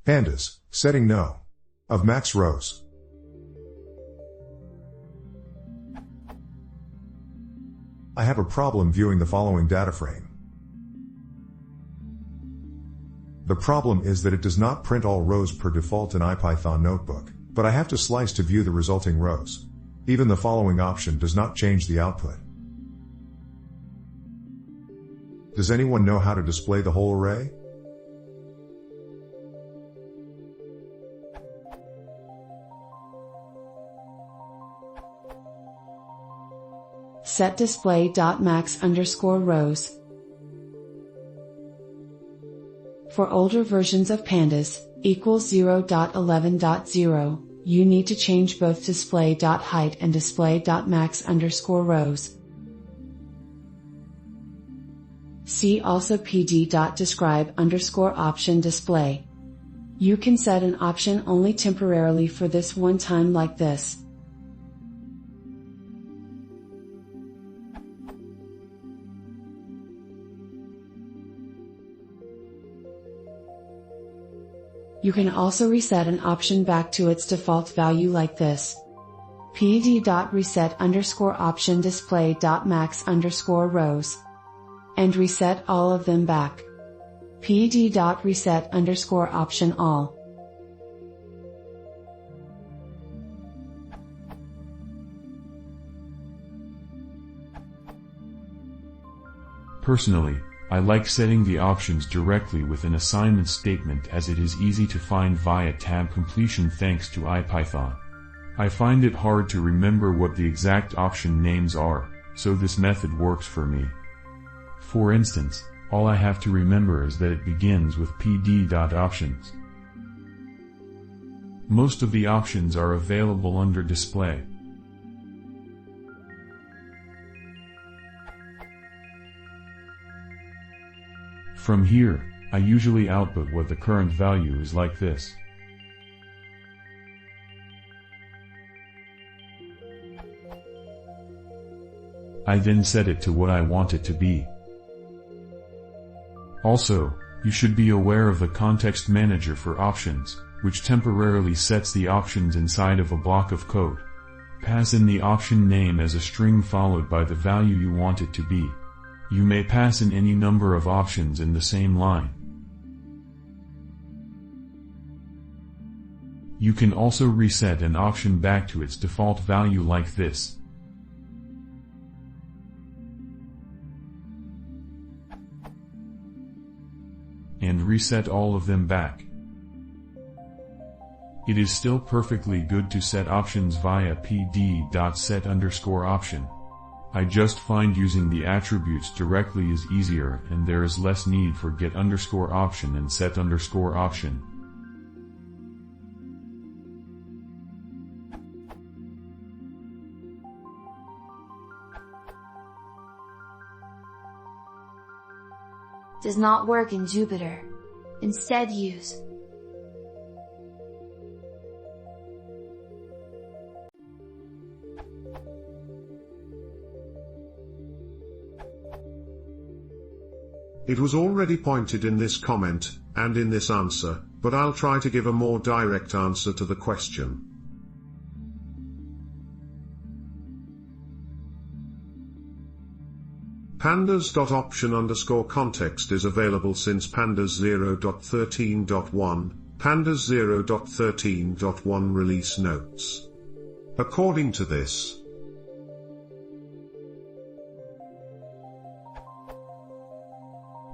Pandas, setting no. Of max rows. I have a problem viewing the following data frame. The problem is that it does not print all rows per default in Ipython Notebook, but I have to slice to view the resulting rows. Even the following option does not change the output. Does anyone know how to display the whole array? Set display.max_rows. For older versions of Pandas, equals 0.11.0, you need to change both display.height and display.max_rows. See also pd.describe_option display. You can set an option only temporarily for this one time like this. You can also reset an option back to its default value like this. pd.reset_option display.max_rows. And reset all of them back. pd.reset_option all. Personally, I like setting the options directly with an assignment statement as it is easy to find via tab completion thanks to Ipython. I find it hard to remember what the exact option names are, so this method works for me. For instance, all I have to remember is that it begins with pd.options. Most of the options are available under display. From here, I usually output what the current value is like this. I then set it to what I want it to be. Also, you should be aware of the context manager for options, which temporarily sets the options inside of a block of code. Pass in the option name as a string followed by the value you want it to be. You may pass in any number of options in the same line. You can also reset an option back to its default value like this. And reset all of them back. It is still perfectly good to set options via pd.set_option. I just find using the attributes directly is easier and there is less need for get_option and set_option. Does not work in Jupyter. Instead use It was already pointed in this comment, and in this answer, but I'll try to give a more direct answer to the question. Pandas.option_context is available since Pandas 0.13.1, Pandas 0.13.1 release notes. According to this,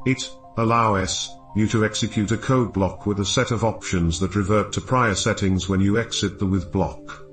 it allows you to execute a code block with a set of options that revert to prior settings when you exit the with block.